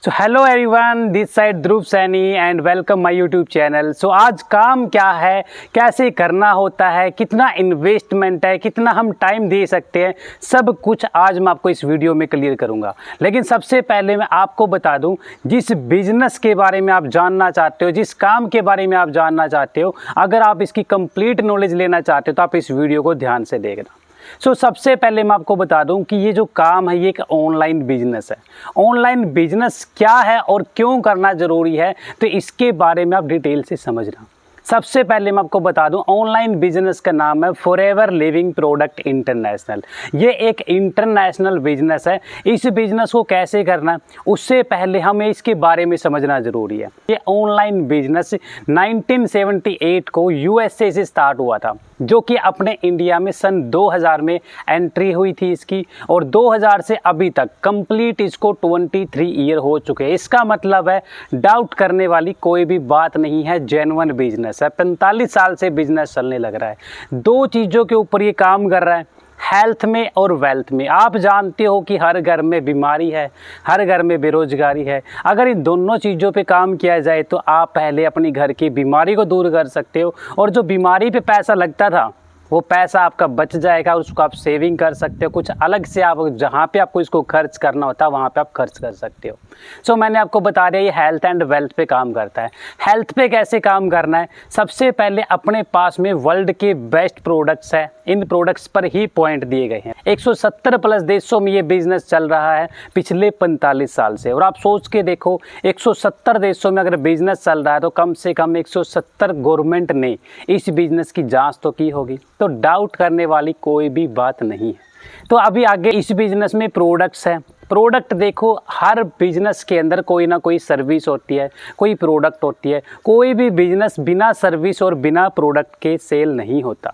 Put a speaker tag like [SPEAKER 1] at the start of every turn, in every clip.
[SPEAKER 1] So hello everyone, this side Dhruv Saini and welcome my YouTube channel. So आज काम क्या है, कैसे करना होता है, कितना इन्वेस्टमेंट है, कितना हम टाइम दे सकते हैं, सब कुछ आज मैं आपको इस वीडियो में क्लियर करूंगा। लेकिन सबसे पहले मैं आपको बता दूं, जिस बिजनेस के बारे में आप जानना चाहते हो, जिस काम के बारे में आप जानना चाहते हो, अगर आप इसकी कंप्लीट नॉलेज लेना चाहते हो तो आप इस वीडियो को ध्यान से देखना। सबसे पहले मैं आपको बता दूं कि ये जो काम है ये एक ऑनलाइन बिजनेस है। ऑनलाइन बिजनेस क्या है और क्यों करना ज़रूरी है, तो इसके बारे में आप डिटेल से समझना। सबसे पहले मैं आपको बता दूं, ऑनलाइन बिजनेस का नाम है फॉरएवर लिविंग प्रोडक्ट इंटरनेशनल। ये एक इंटरनेशनल बिजनेस है। इस बिजनेस को कैसे करना है उससे पहले हमें इसके बारे में समझना ज़रूरी है। ये ऑनलाइन बिजनेस 1978 को यूएसए से स्टार्ट हुआ था, जो कि अपने इंडिया में सन 2000 में एंट्री हुई थी इसकी, और 2000 से अभी तक कंप्लीट इसको 23 ईयर हो चुके हैं। इसका मतलब है डाउट करने वाली कोई भी बात नहीं है, जेन्युइन बिजनेस है। 45 साल से बिजनेस चलने लग रहा है। दो चीज़ों के ऊपर ये काम कर रहा है, हेल्थ में और वेल्थ में। आप जानते हो कि हर घर में बीमारी है, हर घर में बेरोजगारी है। अगर इन दोनों चीज़ों पे काम किया जाए तो आप पहले अपनी घर की बीमारी को दूर कर सकते हो, और जो बीमारी पे पैसा लगता था वो पैसा आपका बच जाएगा, उसको आप सेविंग कर सकते हो। कुछ अलग से आप जहाँ पे आपको इसको खर्च करना होता है वहाँ पे आप खर्च कर सकते हो। मैंने आपको बता दिया ये हेल्थ एंड वेल्थ पे काम करता है। हेल्थ पे कैसे काम करना है, सबसे पहले अपने पास में वर्ल्ड के बेस्ट प्रोडक्ट्स है, इन प्रोडक्ट्स पर ही पॉइंट दिए गए हैं। 170 प्लस देशों में ये बिजनेस चल रहा है पिछले 45 साल से। और आप सोच के देखो, 170 देशों में अगर बिजनेस चल रहा है तो कम से कम 170 गवर्नमेंट ने इस बिजनेस की जांच तो की होगी। तो डाउट करने वाली कोई भी बात नहीं है। तो अभी आगे इस बिजनेस में प्रोडक्ट्स है। प्रोडक्ट देखो, हर बिजनेस के अंदर कोई ना कोई सर्विस होती है, कोई प्रोडक्ट होती है। कोई भी बिजनेस बिना सर्विस और बिना प्रोडक्ट के सेल नहीं होता,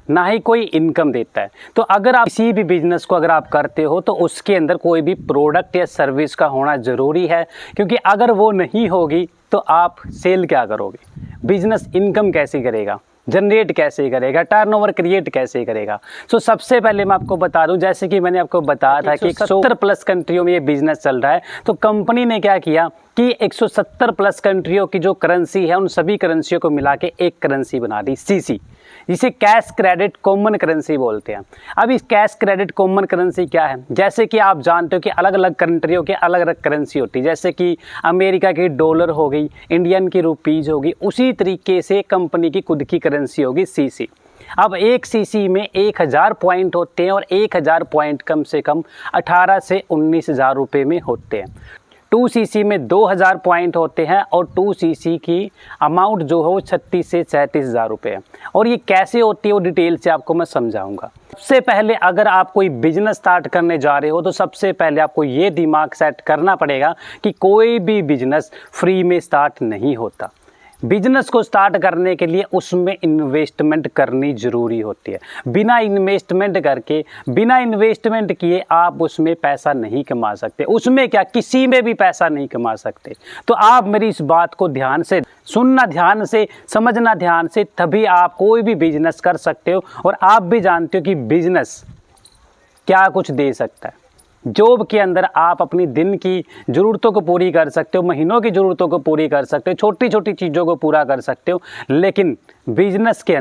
[SPEAKER 1] ना ही कोई इनकम देता है। तो अगर आप किसी भी बिजनेस को अगर आप करते हो तो उसके अंदर कोई भी प्रोडक्ट या सर्विस का होना ज़रूरी है, क्योंकि अगर वो नहीं होगी तो आप सेल क्या करोगे, बिजनेस इनकम कैसे करेगा, जनरेट कैसे करेगा, टर्नओवर क्रिएट कैसे करेगा। सबसे पहले मैं आपको बता दूं, जैसे कि मैंने आपको बताया था कि 170 प्लस कंट्रियों में ये बिजनेस चल रहा है। तो कंपनी ने क्या किया कि 170 प्लस कंट्रियों की जो करेंसी है उन सभी करेंसियों को मिला के एक करेंसी बना दी, सीसी, जिसे कैश क्रेडिट कॉमन करेंसी बोलते हैं। अब इस कैश क्रेडिट कॉमन करेंसी क्या है, जैसे कि आप जानते हो कि अलग अलग कंट्रियों के अलग अलग करेंसी होती है। जैसे कि अमेरिका की डॉलर हो गई, इंडियन की रुपीज़ होगी, उसी तरीके से कंपनी की खुद की करेंसी होगी सीसी। अब एक सीसी में 1000 पॉइंट होते हैं, और 1000 पॉइंट कम से कम 18 से 19 हज़ार रुपये में होते हैं। 2 सीसी में 2000 पॉइंट होते हैं, और 2 सीसी की अमाउंट जो है वो 36 से 37 हज़ार रुपये है। और ये कैसे होती है वो डिटेल से आपको मैं समझाऊंगा। सबसे पहले अगर आप कोई बिजनेस स्टार्ट करने जा रहे हो तो सबसे पहले आपको ये दिमाग सेट करना पड़ेगा कि कोई भी बिजनेस फ्री में स्टार्ट नहीं होता। बिजनेस को स्टार्ट करने के लिए उसमें इन्वेस्टमेंट करनी ज़रूरी होती है। बिना इन्वेस्टमेंट करके, बिना इन्वेस्टमेंट किए आप उसमें पैसा नहीं कमा सकते। उसमें क्या, किसी में भी पैसा नहीं कमा सकते। तो आप मेरी इस बात को ध्यान से सुनना, ध्यान से समझना, ध्यान से, तभी आप कोई भी बिजनेस कर सकते हो। और आप भी जानते हो कि बिजनेस क्या कुछ दे सकता है। जॉब के अंदर आप अपनी दिन की ज़रूरतों को पूरी कर सकते हो, महीनों की ज़रूरतों को पूरी कर सकते हो, छोटी छोटी चीज़ों को पूरा कर सकते हो। लेकिन बिजनेस के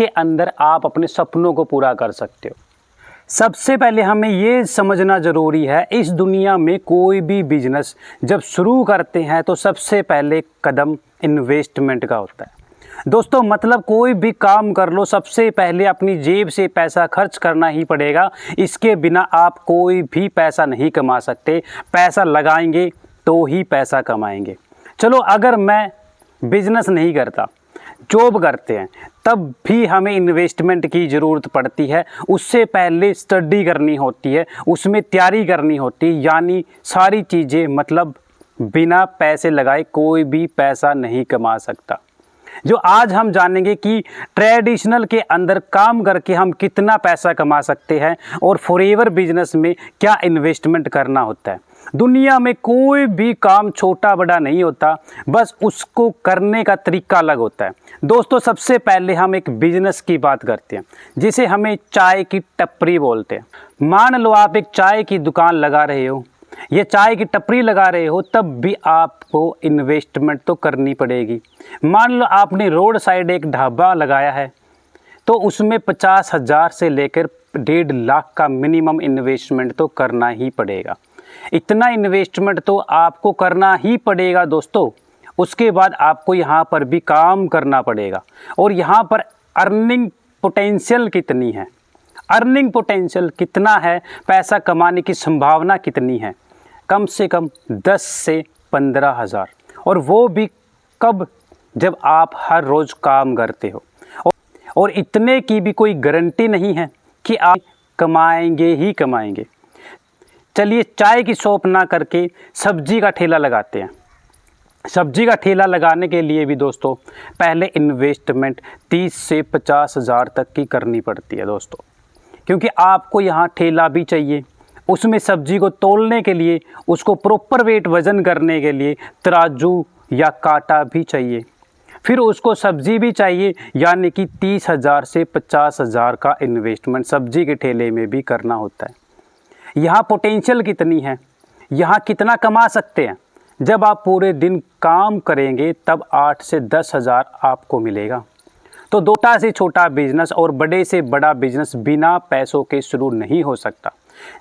[SPEAKER 1] अंदर आप अपने सपनों को पूरा कर सकते हो। सबसे पहले हमें ये समझना ज़रूरी है, इस दुनिया में कोई भी बिजनेस जब शुरू करते हैं तो सबसे पहले कदम इन्वेस्टमेंट का होता है। दोस्तों, मतलब कोई भी काम कर लो, सबसे पहले अपनी जेब से पैसा खर्च करना ही पड़ेगा। इसके बिना आप कोई भी पैसा नहीं कमा सकते। पैसा लगाएंगे तो ही पैसा कमाएंगे। चलो, अगर मैं बिजनेस नहीं करता, जॉब करते हैं, तब भी हमें इन्वेस्टमेंट की ज़रूरत पड़ती है। उससे पहले स्टडी करनी होती है, उसमें तैयारी करनी होती है, यानी सारी चीज़ें, मतलब बिना पैसे लगाए कोई भी पैसा नहीं कमा सकता। जो आज हम जानेंगे कि ट्रेडिशनल के अंदर काम करके हम कितना पैसा कमा सकते हैं, और फॉरएवर बिजनेस में क्या इन्वेस्टमेंट करना होता है। दुनिया में कोई भी काम छोटा बड़ा नहीं होता, बस उसको करने का तरीका अलग होता है। दोस्तों, सबसे पहले हम एक बिजनेस की बात करते हैं, जिसे हमें चाय की टपरी बोलते हैं। मान लो आप एक चाय की दुकान लगा रहे हो, ये चाय की टपरी लगा रहे हो तब भी आपको इन्वेस्टमेंट तो करनी पड़ेगी। मान लो आपने रोड साइड एक ढाबा लगाया है तो उसमें 50,000 से लेकर 1.5 लाख का मिनिमम इन्वेस्टमेंट तो करना ही पड़ेगा। इतना इन्वेस्टमेंट तो आपको करना ही पड़ेगा दोस्तों। उसके बाद आपको यहाँ पर भी काम करना पड़ेगा। और यहाँ पर अर्निंग पोटेंशियल कितनी है, अर्निंग पोटेंशियल कितना है, पैसा कमाने की संभावना कितनी है, कम से कम 10 से 15,000। और वो भी कब, जब आप हर रोज़ काम करते हो। और इतने की भी कोई गारंटी नहीं है कि आप कमाएंगे ही कमाएंगे। चलिए चाय की शॉप ना करके सब्जी का ठेला लगाते हैं। सब्जी का ठेला लगाने के लिए भी दोस्तों पहले इन्वेस्टमेंट 30 से 50,000 तक की करनी पड़ती है दोस्तों, क्योंकि आपको यहाँ ठेला भी चाहिए, उसमें सब्जी को तोलने के लिए, उसको प्रॉपर वेट वज़न करने के लिए तराजू या कांटा भी चाहिए, फिर उसको सब्जी भी चाहिए, यानी कि 30,000 से 50,000 का इन्वेस्टमेंट सब्जी के ठेले में भी करना होता है। यहाँ पोटेंशियल कितनी है, यहाँ कितना कमा सकते हैं। जब आप पूरे दिन काम करेंगे तब 8 से 10,000 आपको मिलेगा। तो छोटा से छोटा बिजनेस और बड़े से बड़ा बिजनेस बिना पैसों के शुरू नहीं हो सकता।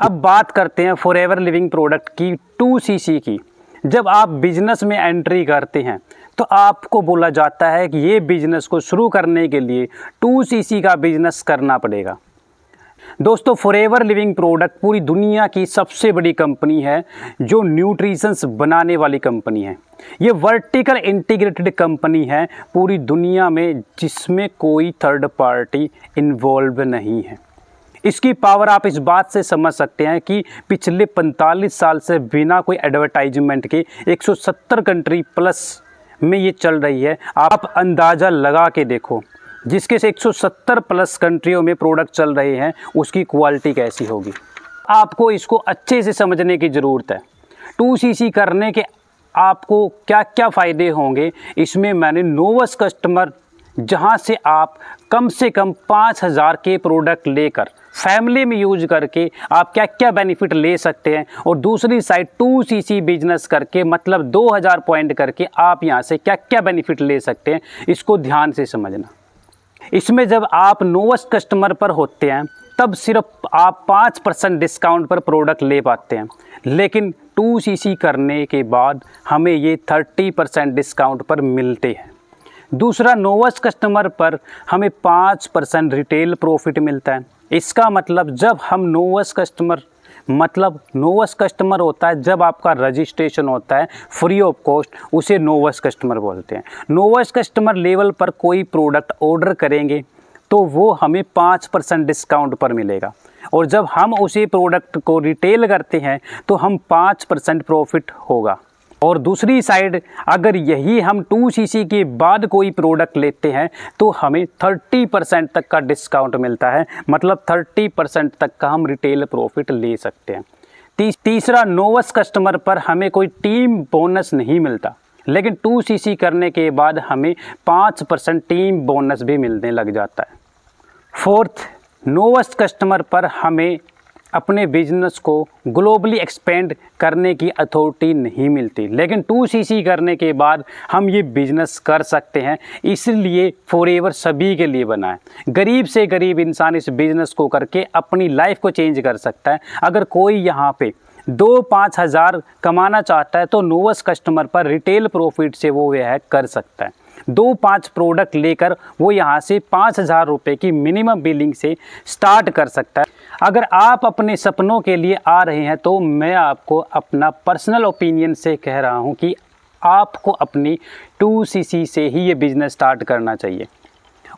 [SPEAKER 1] अब बात करते हैं फॉरएवर लिविंग प्रोडक्ट की 2cc की। जब आप बिजनेस में एंट्री करते हैं तो आपको बोला जाता है कि ये बिजनेस को शुरू करने के लिए 2cc का बिजनेस करना पड़ेगा। दोस्तों फॉरएवर लिविंग प्रोडक्ट पूरी दुनिया की सबसे बड़ी कंपनी है जो न्यूट्रिशंस बनाने वाली कंपनी है। ये वर्टिकल इंटीग्रेटेड कंपनी है पूरी दुनिया में, जिसमें कोई थर्ड पार्टी इन्वॉल्व नहीं है। इसकी पावर आप इस बात से समझ सकते हैं कि पिछले 45 साल से बिना कोई एडवर्टाइजमेंट के 170 कंट्री प्लस में ये चल रही है। आप अंदाज़ा लगा के देखो, जिसके से 170 प्लस कंट्रियों में प्रोडक्ट चल रहे हैं उसकी क्वालिटी कैसी होगी। आपको इसको अच्छे से समझने की ज़रूरत है। 2cc करने के आपको क्या क्या फ़ायदे होंगे, इसमें मैंने नोवस कस्टमर, जहां से आप कम से कम 5,000 के प्रोडक्ट लेकर फैमिली में यूज करके आप क्या क्या बेनिफिट ले सकते हैं, और दूसरी साइड 2cc बिजनेस करके मतलब 2,000 पॉइंट करके आप यहां से क्या क्या बेनिफिट ले सकते हैं, इसको ध्यान से समझना। इसमें जब आप नोवस कस्टमर पर होते हैं तब सिर्फ आप 5% डिस्काउंट पर प्रोडक्ट ले पाते हैं, लेकिन 2cc करने के बाद हमें ये 30% डिस्काउंट पर मिलते हैं। दूसरा, नोवस कस्टमर पर हमें 5% रिटेल प्रॉफिट मिलता है। इसका मतलब जब हम नोवस कस्टमर होता है जब आपका रजिस्ट्रेशन होता है फ्री ऑफ कॉस्ट, उसे नोवस कस्टमर बोलते हैं। नोवस कस्टमर लेवल पर कोई प्रोडक्ट ऑर्डर करेंगे तो वो हमें 5% डिस्काउंट पर मिलेगा, और जब हम उसी प्रोडक्ट को रिटेल करते हैं तो हम 5% प्रॉफिट होगा। और दूसरी साइड अगर यही हम 2cc के बाद कोई प्रोडक्ट लेते हैं तो हमें 30% तक का डिस्काउंट मिलता है, मतलब 30% तक का हम रिटेल प्रॉफिट ले सकते हैं। तीसरा, नोवस कस्टमर पर हमें कोई टीम बोनस नहीं मिलता, लेकिन 2cc करने के बाद हमें 5% टीम बोनस भी मिलने लग जाता है। फोर्थ, नोवस कस्टमर पर हमें अपने बिजनेस को ग्लोबली एक्सपेंड करने की अथॉरिटी नहीं मिलती, लेकिन 2cc करने के बाद हम ये बिज़नेस कर सकते हैं। इसलिए फॉरएवर सभी के लिए बना है। गरीब से गरीब इंसान इस बिज़नेस को करके अपनी लाइफ को चेंज कर सकता है। अगर कोई यहाँ पे 2-5 हज़ार कमाना चाहता है तो नोवस कस्टमर पर रिटेल प्रॉफिट से वो यह कर सकता है। 2-5 प्रोडक्ट लेकर वो यहाँ से 5,000 रुपये की मिनिमम बिलिंग से स्टार्ट कर सकता है। अगर आप अपने सपनों के लिए आ रहे हैं तो मैं आपको अपना पर्सनल ओपिनियन से कह रहा हूँ कि आपको अपनी 2cc से ही ये बिज़नेस स्टार्ट करना चाहिए,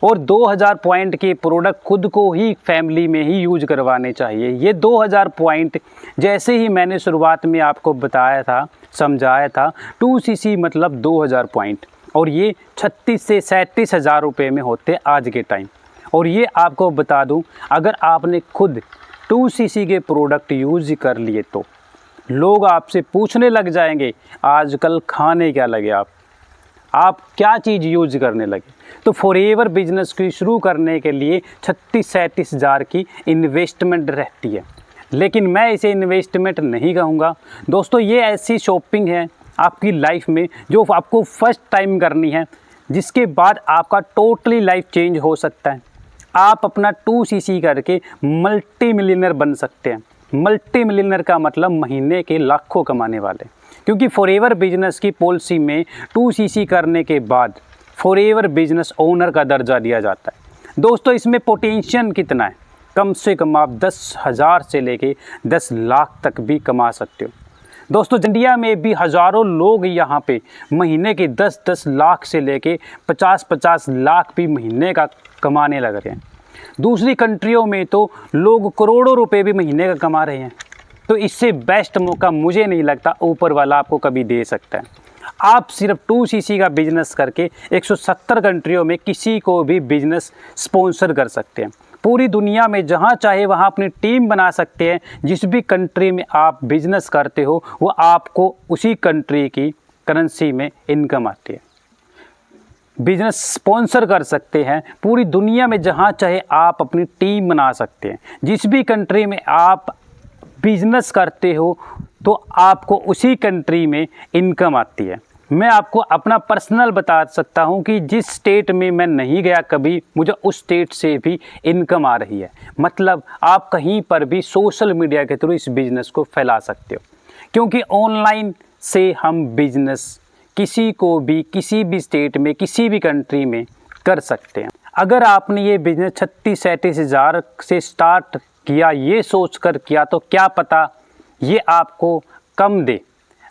[SPEAKER 1] और 2,000 पॉइंट के प्रोडक्ट खुद को ही फैमिली में ही यूज करवाने चाहिए। ये 2,000 पॉइंट जैसे ही मैंने शुरुआत में आपको बताया था, समझाया था, 2cc मतलब 2,000 पॉइंट, और ये 36 से 37 हज़ार रुपये में होते आज के टाइम। और ये आपको बता दूं, अगर आपने खुद 2cc के प्रोडक्ट यूज़ कर लिए तो लोग आपसे पूछने लग जाएंगे आजकल खाने क्या लगे, आप क्या चीज़ यूज करने लगे। तो फॉरएवर बिजनेस की शुरू करने के लिए 36-37 हज़ार की इन्वेस्टमेंट रहती है, लेकिन मैं इसे इन्वेस्टमेंट नहीं कहूँगा। दोस्तों ये ऐसी शॉपिंग है आपकी लाइफ में जो आपको फर्स्ट टाइम करनी है, जिसके बाद आपका टोटली लाइफ चेंज हो सकता है। आप अपना 2cc करके मल्टी मिलियनर बन सकते हैं। मल्टी मिलियनर का मतलब महीने के लाखों कमाने वाले, क्योंकि फॉरएवर बिजनेस की पॉलिसी में 2cc करने के बाद फॉरएवर बिजनेस ओनर का दर्जा दिया जाता है। दोस्तों इसमें पोटेंशियल कितना है, कम से कम आप 10,000 से लेके 10 लाख तक भी कमा सकते हो। दोस्तों इंडिया में भी हज़ारों लोग यहाँ पे महीने के 10-10 लाख से लेके 50-50 लाख भी महीने का कमाने लग रहे हैं। दूसरी कंट्रियों में तो लोग करोड़ों रुपए भी महीने का कमा रहे हैं। तो इससे बेस्ट मौका मुझे नहीं लगता ऊपर वाला आपको कभी दे सकता है। आप सिर्फ 2cc का बिजनेस करके 170 कंट्रियों में किसी को भी बिजनेस स्पॉन्सर कर सकते हैं। पूरी दुनिया में जहाँ चाहे वहाँ अपनी टीम बना सकते हैं। जिस भी कंट्री में आप बिजनेस करते हो वो आपको उसी कंट्री की करेंसी में इनकम आती है। बिजनेस स्पॉन्सर कर सकते हैं। पूरी दुनिया में जहाँ चाहे आप अपनी टीम बना सकते हैं। जिस भी कंट्री में आप बिजनेस करते हो तो आपको उसी कंट्री में इनकम आती है। मैं आपको अपना पर्सनल बता सकता हूं कि जिस स्टेट में मैं नहीं गया कभी, मुझे उस स्टेट से भी इनकम आ रही है। मतलब आप कहीं पर भी सोशल मीडिया के थ्रू इस बिज़नेस को फैला सकते हो, क्योंकि ऑनलाइन से हम बिज़नेस किसी को भी किसी भी स्टेट में किसी भी कंट्री में कर सकते हैं। अगर आपने ये बिज़नेस 36-37 हज़ार से स्टार्ट किया ये सोचकर किया तो क्या पता ये आपको कम दे।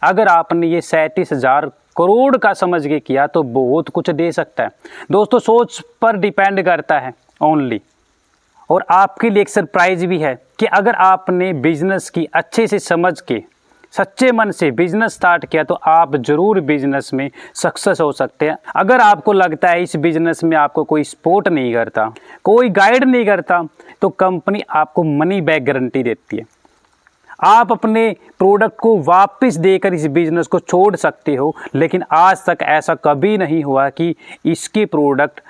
[SPEAKER 1] अगर आपने ये 37 हज़ार करोड़ का समझ के किया तो बहुत कुछ दे सकता है। दोस्तों सोच पर डिपेंड करता है ओनली। और आपके लिए एक सरप्राइज़ भी है कि अगर आपने बिज़नेस की अच्छे से समझ के सच्चे मन से बिज़नेस स्टार्ट किया तो आप ज़रूर बिज़नेस में सक्सेस हो सकते हैं। अगर आपको लगता है इस बिज़नेस में आपको कोई सपोर्ट नहीं करता, कोई गाइड नहीं करता, तो कंपनी आपको मनी बैक गारंटी देती है। आप अपने प्रोडक्ट को वापस देकर इस बिज़नेस को छोड़ सकते हो, लेकिन आज तक ऐसा कभी नहीं हुआ कि इसके प्रोडक्ट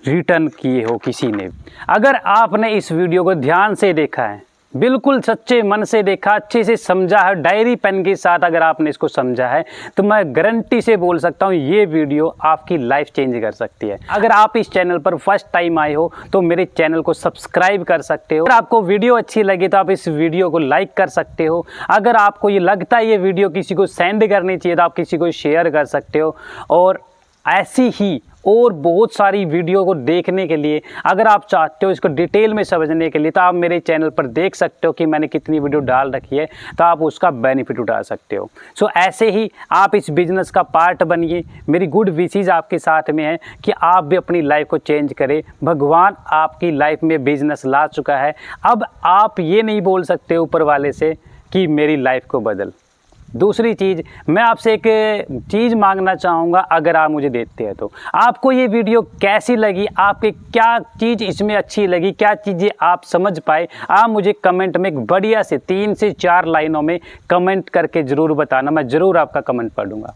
[SPEAKER 1] रिटर्न किए हो किसी ने। अगर आपने इस वीडियो को ध्यान से देखा है, बिल्कुल सच्चे मन से देखा, अच्छे से समझा है, डायरी पेन के साथ अगर आपने इसको समझा है, तो मैं गारंटी से बोल सकता हूँ ये वीडियो आपकी लाइफ चेंज कर सकती है। अगर आप इस चैनल पर फर्स्ट टाइम आए हो तो मेरे चैनल को सब्सक्राइब कर सकते हो। अगर आपको वीडियो अच्छी लगी तो आप इस वीडियो को लाइक कर सकते हो। अगर आपको ये लगता है ये वीडियो किसी को सेंड करनी चाहिए तो आप किसी को शेयर कर सकते हो। और ऐसी ही और बहुत सारी वीडियो को देखने के लिए, अगर आप चाहते हो इसको डिटेल में समझने के लिए, तो आप मेरे चैनल पर देख सकते हो कि मैंने कितनी वीडियो डाल रखी है, तो आप उसका बेनिफिट उठा सकते हो। सो ऐसे ही आप इस बिज़नेस का पार्ट बनिए। मेरी गुड विशेज़ आपके साथ में है कि आप भी अपनी लाइफ को चेंज करें। भगवान आपकी लाइफ में बिज़नेस ला चुका है। अब आप ये नहीं बोल सकते ऊपर वाले से कि मेरी लाइफ को बदल। दूसरी चीज़, मैं आपसे एक चीज़ मांगना चाहूँगा, अगर आप मुझे देते हैं तो आपको ये वीडियो कैसी लगी, आपके क्या चीज़ इसमें अच्छी लगी, क्या चीज़ें आप समझ पाए, आप मुझे कमेंट में एक बढ़िया से 3 से 4 लाइनों में कमेंट करके ज़रूर बताना। मैं ज़रूर आपका कमेंट पढ़ूँगा।